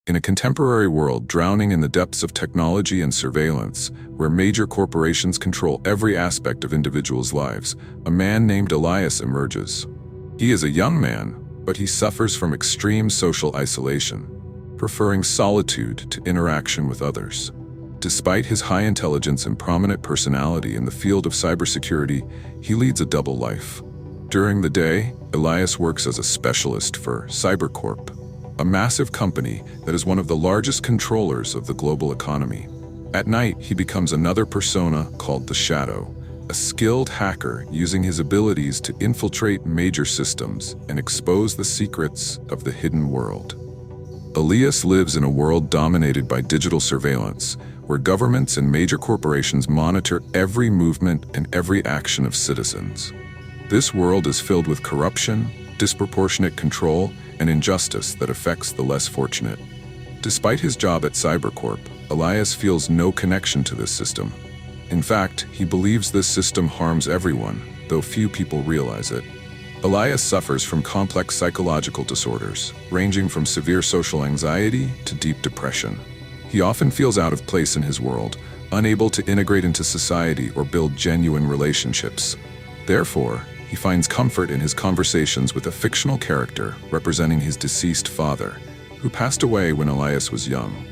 In a contemporary world drowning in the depths of technology and surveillance, where major corporations control every aspect of individuals' lives, a man named Elias emerges. He is a young man, but he suffers from extreme social isolation, preferring solitude to interaction with others. Despite his high intelligence and prominent personality in the field of cybersecurity, he leads a double life. During the day, Elias works as a specialist for CyberCorp, a massive company that is one of the largest controllers of the global economy. At night, he becomes another persona called the Shadow, a skilled hacker using his abilities to infiltrate major systems and expose the secrets of the hidden world. Elias lives in a world dominated by digital surveillance, where governments and major corporations monitor every movement and every action of citizens. This world is filled with corruption, disproportionate control, and injustice that affects the less fortunate. Despite his job at CyberCorp, Elias feels no connection to this system. In fact, he believes this system harms everyone, though few people realize it. Elias suffers from complex psychological disorders, ranging from severe social anxiety to deep depression. He often feels out of place in his world, unable to integrate into society or build genuine relationships. Therefore, he finds comfort in his conversations with a fictional character representing his deceased father, who passed away when Elias was young.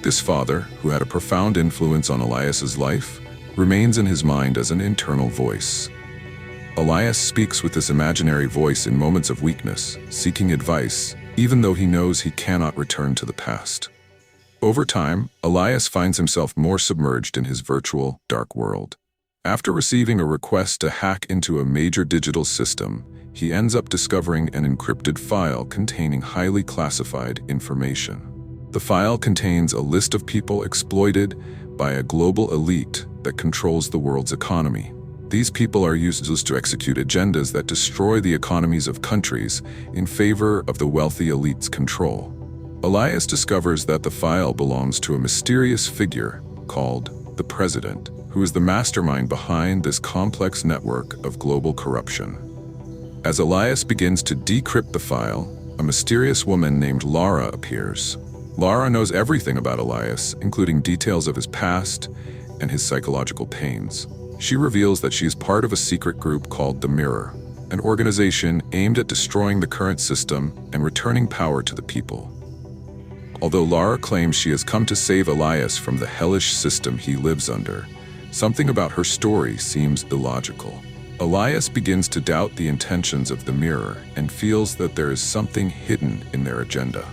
This father, who had a profound influence on Elias's life, remains in his mind as an internal voice. Elias speaks with this imaginary voice in moments of weakness, seeking advice, even though he knows he cannot return to the past. Over time, Elias finds himself more submerged in his virtual, dark world. After receiving a request to hack into a major digital system, he ends up discovering an encrypted file containing highly classified information. The file contains a list of people exploited by a global elite that controls the world's economy. These people are used to execute agendas that destroy the economies of countries in favor of the wealthy elite's control. Elias discovers that the file belongs to a mysterious figure called the President, who is the mastermind behind this complex network of global corruption. As Elias begins to decrypt the file, a mysterious woman named Lara appears. Lara knows everything about Elias, including details of his past and his psychological pains. She reveals that she is part of a secret group called the Mirror, an organization aimed at destroying the current system and returning power to the people. Although Lara claims she has come to save Elias from the hellish system he lives under, something about her story seems illogical. Elias begins to doubt the intentions of the Mirror and feels that there is something hidden in their agenda.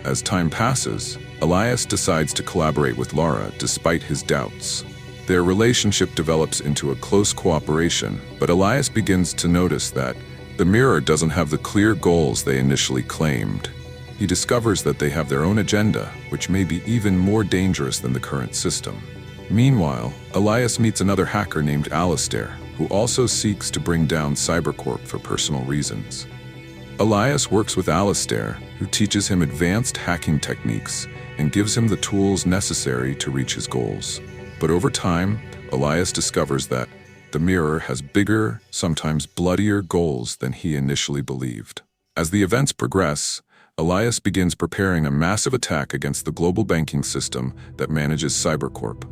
As time passes, Elias decides to collaborate with Lara despite his doubts. Their relationship develops into a close cooperation, but Elias begins to notice that the Mirror doesn't have the clear goals they initially claimed. He discovers that they have their own agenda, which may be even more dangerous than the current system. Meanwhile, Elias meets another hacker named Alistair, who also seeks to bring down CyberCorp for personal reasons. Elias works with Alistair, who teaches him advanced hacking techniques and gives him the tools necessary to reach his goals. But over time, Elias discovers that the Mirror has bigger, sometimes bloodier goals than he initially believed. As the events progress, Elias begins preparing a massive attack against the global banking system that manages CyberCorp.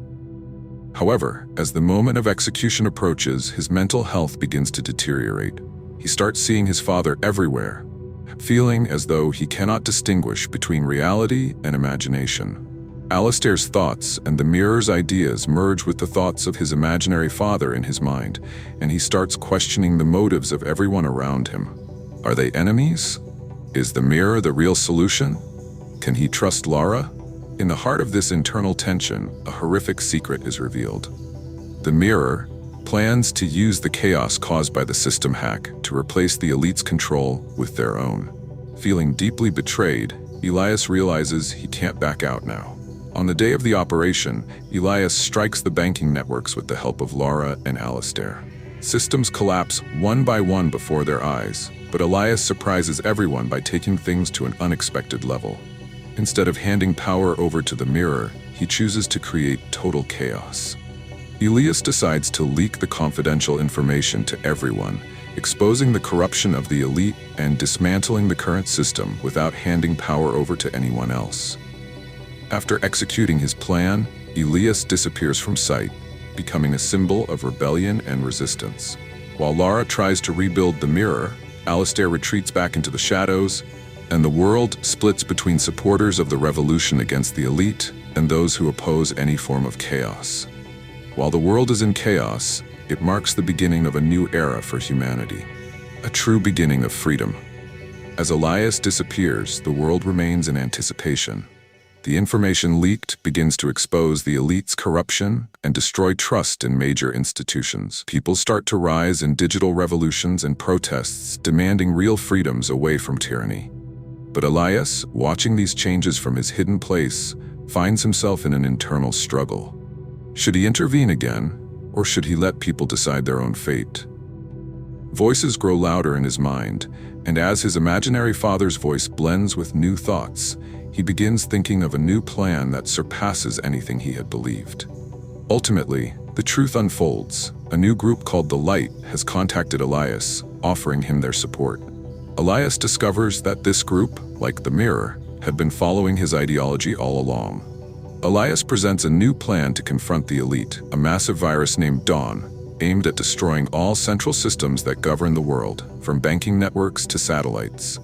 However, as the moment of execution approaches, his mental health begins to deteriorate. He starts seeing his father everywhere, feeling as though he cannot distinguish between reality and imagination. Alistair's thoughts and the Mirror's ideas merge with the thoughts of his imaginary father in his mind, and he starts questioning the motives of everyone around him. Are they enemies? Is the Mirror the real solution? Can he trust Lara? In the heart of this internal tension, a horrific secret is revealed. The Mirror plans to use the chaos caused by the system hack to replace the elite's control with their own. Feeling deeply betrayed, Elias realizes he can't back out now. On the day of the operation, Elias strikes the banking networks with the help of Lara and Alistair. Systems collapse one by one before their eyes, but Elias surprises everyone by taking things to an unexpected level. Instead of handing power over to the Mirror, he chooses to create total chaos. Elias decides to leak the confidential information to everyone exposing the corruption of the elite and dismantling the current system without handing power over to anyone else. After executing his plan, Elias disappears from sight, becoming a symbol of rebellion and resistance. While Lara tries to rebuild the mirror, Alistair retreats back into the shadows, and the world splits between supporters of the revolution against the elite and those who oppose any form of chaos. While the world is in chaos, it marks the beginning of a new era for humanity, a true beginning of freedom. As Elias disappears, the world remains in anticipation. The information leaked begins to expose the elite's corruption and destroy trust in major institutions. People start to rise in digital revolutions and protests, demanding real freedoms away from tyranny. But Elias, watching these changes from his hidden place, finds himself in an internal struggle. Should he intervene again, or should he let people decide their own fate? Voices grow louder in his mind, and as his imaginary father's voice blends with new thoughts, he begins thinking of a new plan that surpasses anything he had believed. Ultimately, the truth unfolds. A new group called the Light has contacted Elias, offering him their support. Elias discovers that this group, like the Mirror, had been following his ideology all along. Elias presents a new plan to confront the elite, a massive virus named Dawn, aimed at destroying all central systems that govern the world, from banking networks to satellites.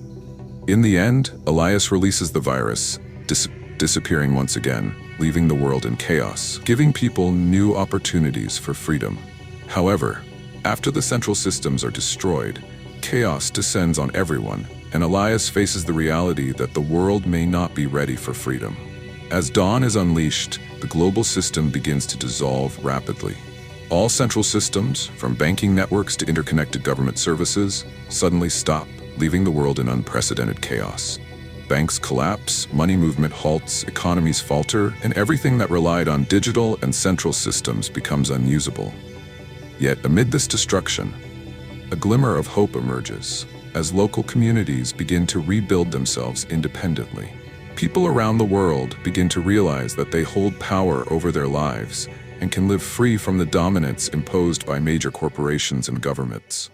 In the end, Elias releases the virus, disappearing once again, leaving the world in chaos, giving people new opportunities for freedom. However, after the central systems are destroyed, chaos descends on everyone, and Elias faces the reality that the world may not be ready for freedom. As Dawn is unleashed, the global system begins to dissolve rapidly. All central systems, from banking networks to interconnected government services, suddenly stop, leaving the world in unprecedented chaos. Banks collapse, money movement halts, economies falter, and everything that relied on digital and central systems becomes unusable. Yet amid this destruction, a glimmer of hope emerges as local communities begin to rebuild themselves independently. People around the world begin to realize that they hold power over their lives and can live free from the dominance imposed by major corporations and governments.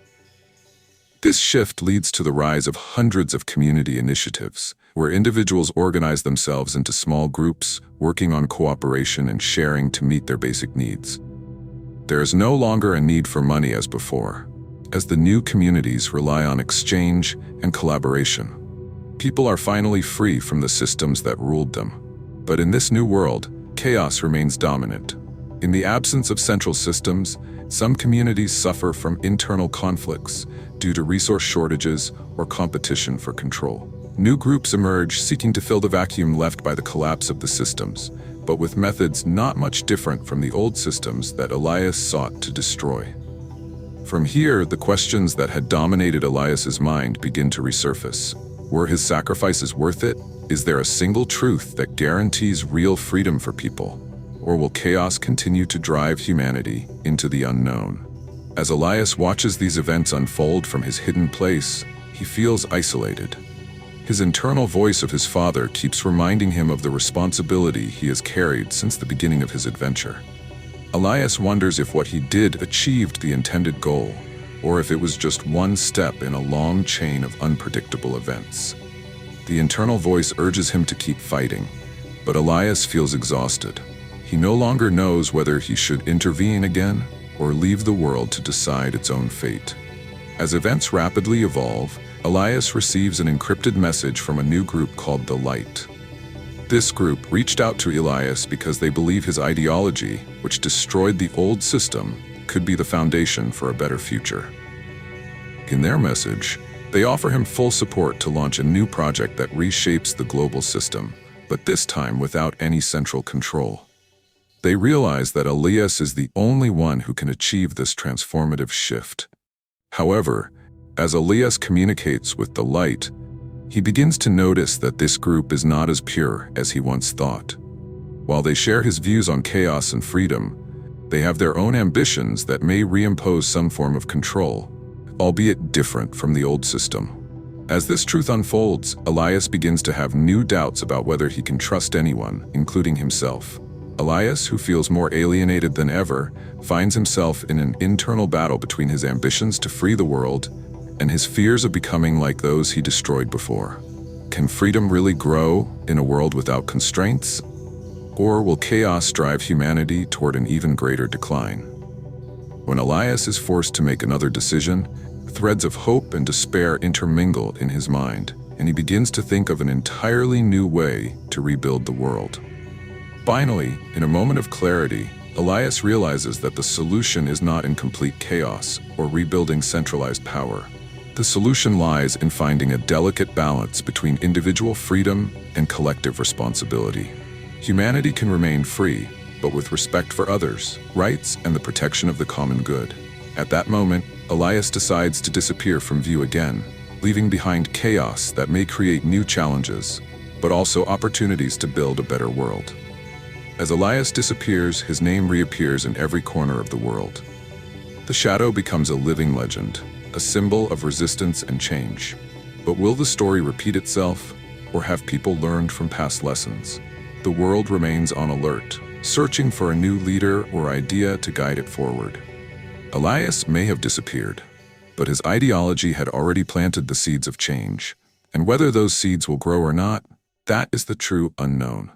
This shift leads to the rise of hundreds of community initiatives, where individuals organize themselves into small groups, working on cooperation and sharing to meet their basic needs. There is no longer a need for money as before, as the new communities rely on exchange and collaboration. People are finally free from the systems that ruled them. But in this new world, chaos remains dominant. In the absence of central systems, some communities suffer from internal conflicts due to resource shortages or competition for control. New groups emerge seeking to fill the vacuum left by the collapse of the systems, but with methods not much different from the old systems that Elias sought to destroy. From here, the questions that had dominated Elias's mind begin to resurface. Were his sacrifices worth it? Is there a single truth that guarantees real freedom for people? Or will chaos continue to drive humanity into the unknown? As Elias watches these events unfold from his hidden place, he feels isolated. His internal voice of his father keeps reminding him of the responsibility he has carried since the beginning of his adventure. Elias wonders if what he did achieved the intended goal, or if it was just one step in a long chain of unpredictable events. The internal voice urges him to keep fighting, but Elias feels exhausted. He no longer knows whether he should intervene again or leave the world to decide its own fate. As events rapidly evolve, Elias receives an encrypted message from a new group called the Light. This group reached out to Elias because they believe his ideology, which destroyed the old system, could be the foundation for a better future. In their message, they offer him full support to launch a new project that reshapes the global system, but this time without any central control. They realize that Elias is the only one who can achieve this transformative shift. However, as Elias communicates with the Light, he begins to notice that this group is not as pure as he once thought. While they share his views on chaos and freedom, they have their own ambitions that may reimpose some form of control, albeit different from the old system. As this truth unfolds, Elias begins to have new doubts about whether he can trust anyone, including himself. Elias, who feels more alienated than ever, finds himself in an internal battle between his ambitions to free the world and his fears of becoming like those he destroyed before. Can freedom really grow in a world without constraints? Or will chaos drive humanity toward an even greater decline? When Elias is forced to make another decision, threads of hope and despair intermingle in his mind, and he begins to think of an entirely new way to rebuild the world. Finally, in a moment of clarity, Elias realizes that the solution is not in complete chaos or rebuilding centralized power. The solution lies in finding a delicate balance between individual freedom and collective responsibility. Humanity can remain free, but with respect for others, rights, and the protection of the common good. At that moment, Elias decides to disappear from view again, leaving behind chaos that may create new challenges, but also opportunities to build a better world. As Elias disappears, his name reappears in every corner of the world. The shadow becomes a living legend, a symbol of resistance and change. But will the story repeat itself, or have people learned from past lessons? The world remains on alert, searching for a new leader or idea to guide it forward. Elias may have disappeared, but his ideology had already planted the seeds of change. And whether those seeds will grow or not, that is the true unknown.